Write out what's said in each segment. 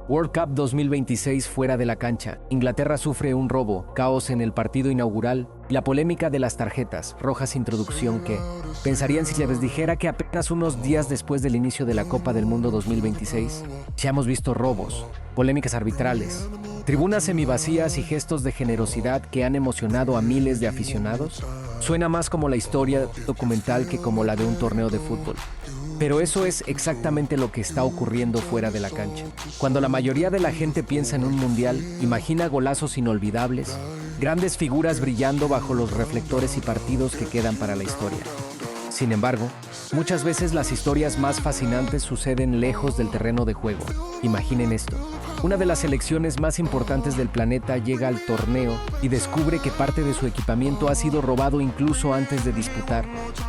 World Cup 2026 fuera de la cancha. Inglaterra sufre un robo, caos en el partido inaugural y la polémica de las tarjetas rojas introducción que pensarían si les dijera que apenas unos días después del inicio de la Copa del Mundo 2026 ya hemos visto robos, polémicas arbitrales, tribunas semivacías y gestos de generosidad que han emocionado a miles de aficionados. Suena más como la historia documental que como la de un torneo de fútbol. Pero eso es exactamente lo que está ocurriendo fuera de la cancha. Cuando la mayoría de la gente piensa en un mundial, imagina golazos inolvidables, grandes figuras brillando bajo los reflectores y partidos que quedan para la historia. Sin embargo, muchas veces las historias más fascinantes suceden lejos del terreno de juego. Imaginen esto. Una de las selecciones más importantes del planeta llega al torneo y descubre que parte de su equipamiento ha sido robado incluso antes de disputar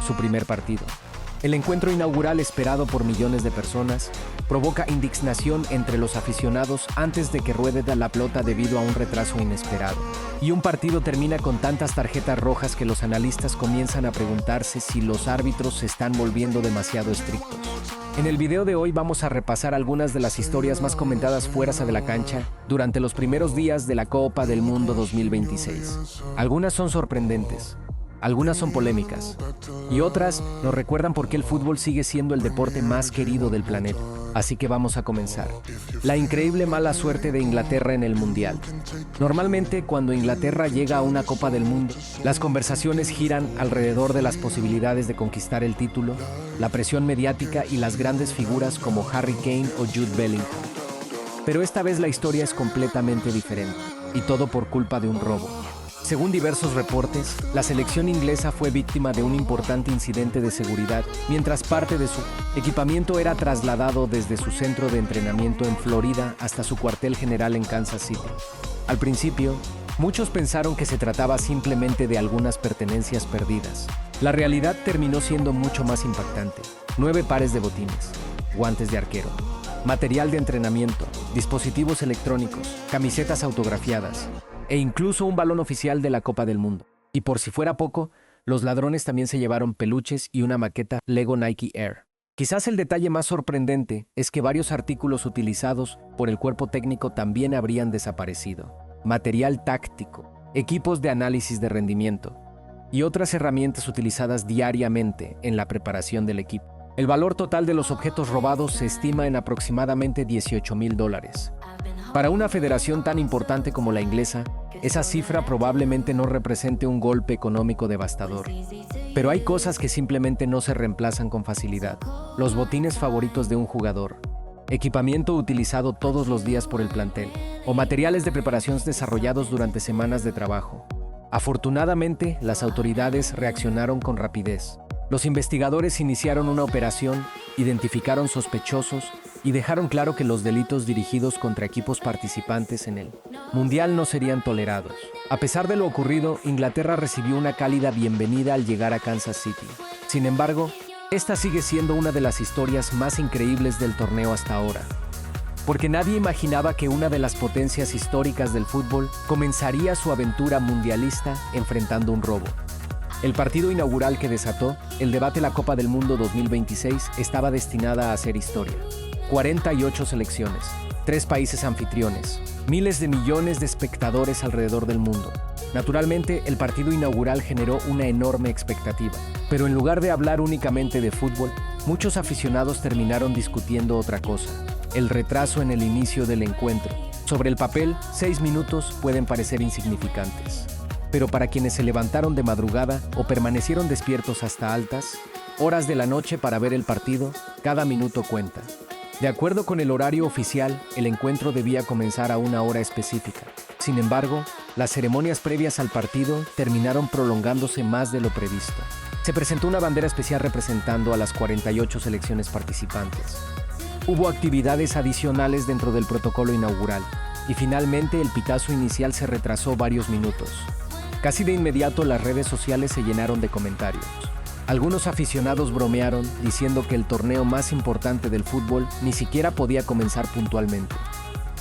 su primer partido. El encuentro inaugural esperado por millones de personas provoca indignación entre los aficionados antes de que ruede la pelota debido a un retraso inesperado. Y un partido termina con tantas tarjetas rojas que los analistas comienzan a preguntarse si los árbitros se están volviendo demasiado estrictos. En el video de hoy vamos a repasar algunas de las historias más comentadas fuera de la cancha durante los primeros días de la Copa del Mundo 2026. Algunas son sorprendentes. Algunas son polémicas, y otras nos recuerdan por qué el fútbol sigue siendo el deporte más querido del planeta. Así que vamos a comenzar. La increíble mala suerte de Inglaterra en el Mundial. Normalmente, cuando Inglaterra llega a una Copa del Mundo, las conversaciones giran alrededor de las posibilidades de conquistar el título, la presión mediática y las grandes figuras como Harry Kane o Jude Bellingham. Pero esta vez la historia es completamente diferente, y todo por culpa de un robo. Según diversos reportes, la selección inglesa fue víctima de un importante incidente de seguridad mientras parte de su equipamiento era trasladado desde su centro de entrenamiento en Florida hasta su cuartel general en Kansas City. Al principio, muchos pensaron que se trataba simplemente de algunas pertenencias perdidas. La realidad terminó siendo mucho más impactante. 9 pares de botines, guantes de arquero, material de entrenamiento, dispositivos electrónicos, camisetas autografiadas, e incluso un balón oficial de la Copa del Mundo. Y por si fuera poco, los ladrones también se llevaron peluches y una maqueta Lego Nike Air. Quizás el detalle más sorprendente es que varios artículos utilizados por el cuerpo técnico también habrían desaparecido. Material táctico, equipos de análisis de rendimiento y otras herramientas utilizadas diariamente en la preparación del equipo. El valor total de los objetos robados se estima en aproximadamente $18,000. Para una federación tan importante como la inglesa, esa cifra probablemente no represente un golpe económico devastador. Pero hay cosas que simplemente no se reemplazan con facilidad. Los botines favoritos de un jugador, equipamiento utilizado todos los días por el plantel, o materiales de preparación desarrollados durante semanas de trabajo. Afortunadamente, las autoridades reaccionaron con rapidez. Los investigadores iniciaron una operación, identificaron sospechosos y dejaron claro que los delitos dirigidos contra equipos participantes en el Mundial no serían tolerados. A pesar de lo ocurrido, Inglaterra recibió una cálida bienvenida al llegar a Kansas City. Sin embargo, esta sigue siendo una de las historias más increíbles del torneo hasta ahora. Porque nadie imaginaba que una de las potencias históricas del fútbol comenzaría su aventura mundialista enfrentando un robo. El partido inaugural que desató el debate de la Copa del Mundo 2026 estaba destinada a hacer historia. 48 selecciones, 3 países anfitriones, miles de millones de espectadores alrededor del mundo. Naturalmente, el partido inaugural generó una enorme expectativa. Pero en lugar de hablar únicamente de fútbol, muchos aficionados terminaron discutiendo otra cosa: el retraso en el inicio del encuentro. Sobre el papel, 6 minutos pueden parecer insignificantes. Pero para quienes se levantaron de madrugada o permanecieron despiertos hasta altas horas de la noche para ver el partido, cada minuto cuenta. De acuerdo con el horario oficial, el encuentro debía comenzar a una hora específica. Sin embargo, las ceremonias previas al partido terminaron prolongándose más de lo previsto. Se presentó una bandera especial representando a las 48 selecciones participantes. Hubo actividades adicionales dentro del protocolo inaugural, y finalmente el pitazo inicial se retrasó varios minutos. Casi de inmediato las redes sociales se llenaron de comentarios. Algunos aficionados bromearon diciendo que el torneo más importante del fútbol ni siquiera podía comenzar puntualmente.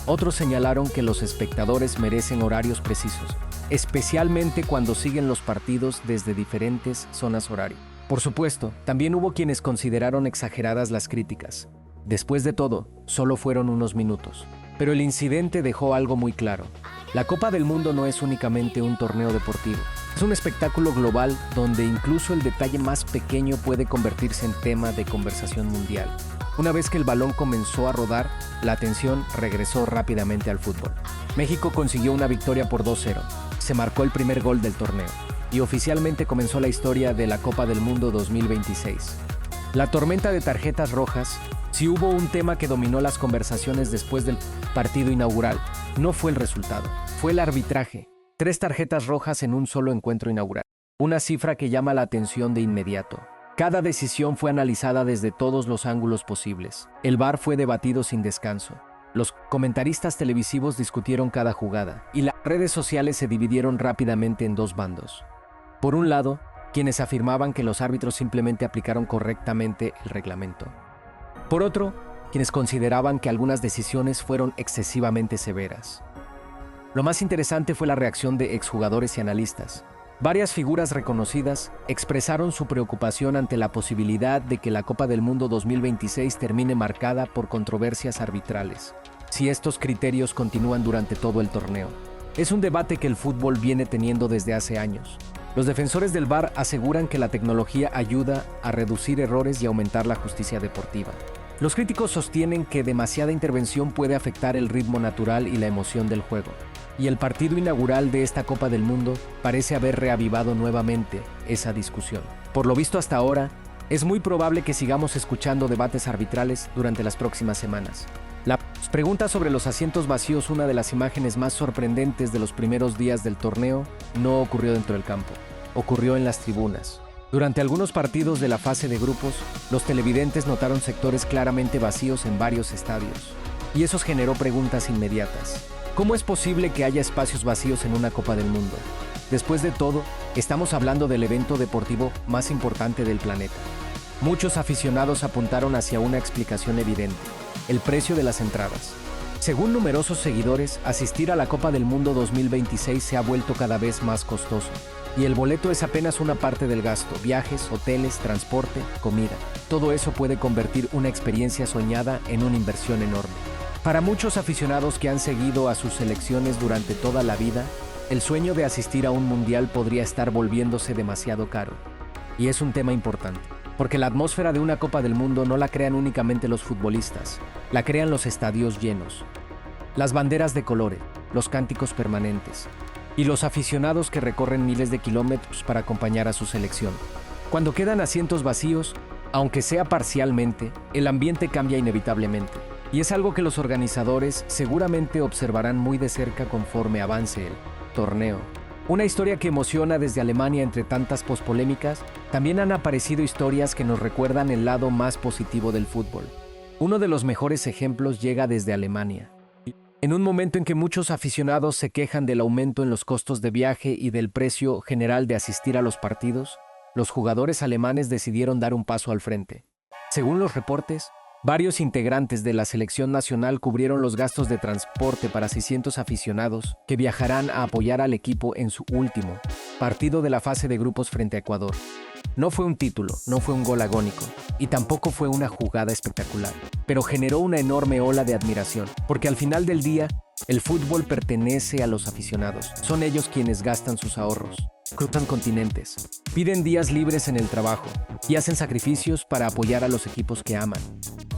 Otros señalaron que los espectadores merecen horarios precisos, especialmente cuando siguen los partidos desde diferentes zonas horarias. Por supuesto, también hubo quienes consideraron exageradas las críticas. Después de todo, solo fueron unos minutos. Pero el incidente dejó algo muy claro. La Copa del Mundo no es únicamente un torneo deportivo. Es un espectáculo global donde incluso el detalle más pequeño puede convertirse en tema de conversación mundial. Una vez que el balón comenzó a rodar, la atención regresó rápidamente al fútbol. México consiguió una victoria por 2-0. Se marcó el primer gol del torneo y oficialmente comenzó la historia de la Copa del Mundo 2026. La tormenta de tarjetas rojas, si hubo un tema que dominó las conversaciones después del partido inaugural, no fue el resultado, fue el arbitraje. 3 tarjetas rojas en un solo encuentro inaugural. Una cifra que llama la atención de inmediato. Cada decisión fue analizada desde todos los ángulos posibles. El VAR fue debatido sin descanso. Los comentaristas televisivos discutieron cada jugada y las redes sociales se dividieron rápidamente en 2 bandos. Por un lado, quienes afirmaban que los árbitros simplemente aplicaron correctamente el reglamento. Por otro, quienes consideraban que algunas decisiones fueron excesivamente severas. Lo más interesante fue la reacción de exjugadores y analistas. Varias figuras reconocidas expresaron su preocupación ante la posibilidad de que la Copa del Mundo 2026 termine marcada por controversias arbitrales, si estos criterios continúan durante todo el torneo. Es un debate que el fútbol viene teniendo desde hace años. Los defensores del VAR aseguran que la tecnología ayuda a reducir errores y aumentar la justicia deportiva. Los críticos sostienen que demasiada intervención puede afectar el ritmo natural y la emoción del juego. Y el partido inaugural de esta Copa del Mundo parece haber reavivado nuevamente esa discusión. Por lo visto hasta ahora, es muy probable que sigamos escuchando debates arbitrales durante las próximas semanas. La pregunta sobre los asientos vacíos, una de las imágenes más sorprendentes de los primeros días del torneo, no ocurrió dentro del campo, ocurrió en las tribunas. Durante algunos partidos de la fase de grupos, los televidentes notaron sectores claramente vacíos en varios estadios. Y eso generó preguntas inmediatas. ¿Cómo es posible que haya espacios vacíos en una Copa del Mundo? Después de todo, estamos hablando del evento deportivo más importante del planeta. Muchos aficionados apuntaron hacia una explicación evidente: el precio de las entradas. Según numerosos seguidores, asistir a la Copa del Mundo 2026 se ha vuelto cada vez más costoso. Y el boleto es apenas una parte del gasto: viajes, hoteles, transporte, comida. Todo eso puede convertir una experiencia soñada en una inversión enorme. Para muchos aficionados que han seguido a sus selecciones durante toda la vida, el sueño de asistir a un mundial podría estar volviéndose demasiado caro. Y es un tema importante, porque la atmósfera de una Copa del Mundo no la crean únicamente los futbolistas, la crean los estadios llenos, las banderas de colores, los cánticos permanentes y los aficionados que recorren miles de kilómetros para acompañar a su selección. Cuando quedan asientos vacíos, aunque sea parcialmente, el ambiente cambia inevitablemente. Y es algo que los organizadores seguramente observarán muy de cerca conforme avance el torneo. Una historia que emociona desde Alemania entre tantas pospolémicas. También han aparecido historias que nos recuerdan el lado más positivo del fútbol. Uno de los mejores ejemplos llega desde Alemania. En un momento en que muchos aficionados se quejan del aumento en los costos de viaje y del precio general de asistir a los partidos, los jugadores alemanes decidieron dar un paso al frente. Según los reportes, varios integrantes de la selección nacional cubrieron los gastos de transporte para 600 aficionados que viajarán a apoyar al equipo en su último partido de la fase de grupos frente a Ecuador. No fue un título, no fue un gol agónico y tampoco fue una jugada espectacular, pero generó una enorme ola de admiración, porque al final del día, el fútbol pertenece a los aficionados. Son ellos quienes gastan sus ahorros, cruzan continentes, piden días libres en el trabajo y hacen sacrificios para apoyar a los equipos que aman.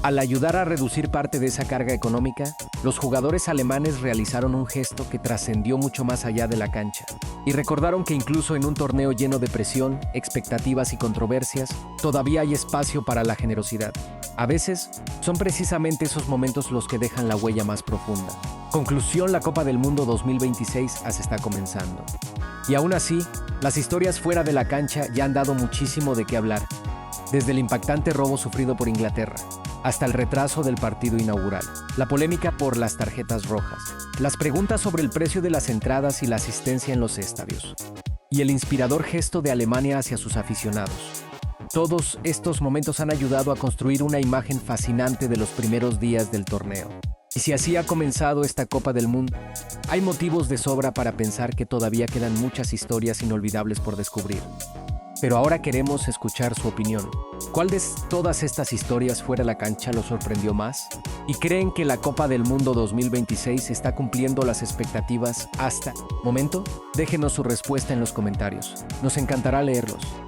Al ayudar a reducir parte de esa carga económica, los jugadores alemanes realizaron un gesto que trascendió mucho más allá de la cancha y recordaron que incluso en un torneo lleno de presión, expectativas y controversias, todavía hay espacio para la generosidad. A veces, son precisamente esos momentos los que dejan la huella más profunda. Conclusión: la Copa del Mundo 2026 se está comenzando. Y aún así, las historias fuera de la cancha ya han dado muchísimo de qué hablar. Desde el impactante robo sufrido por Inglaterra, hasta el retraso del partido inaugural, la polémica por las tarjetas rojas, las preguntas sobre el precio de las entradas y la asistencia en los estadios, y el inspirador gesto de Alemania hacia sus aficionados. Todos estos momentos han ayudado a construir una imagen fascinante de los primeros días del torneo. Y si así ha comenzado esta Copa del Mundo, hay motivos de sobra para pensar que todavía quedan muchas historias inolvidables por descubrir. Pero ahora queremos escuchar su opinión. ¿Cuál de todas estas historias fuera de la cancha lo sorprendió más? ¿Y creen que la Copa del Mundo 2026 está cumpliendo las expectativas hasta el momento? Déjenos su respuesta en los comentarios. Nos encantará leerlos.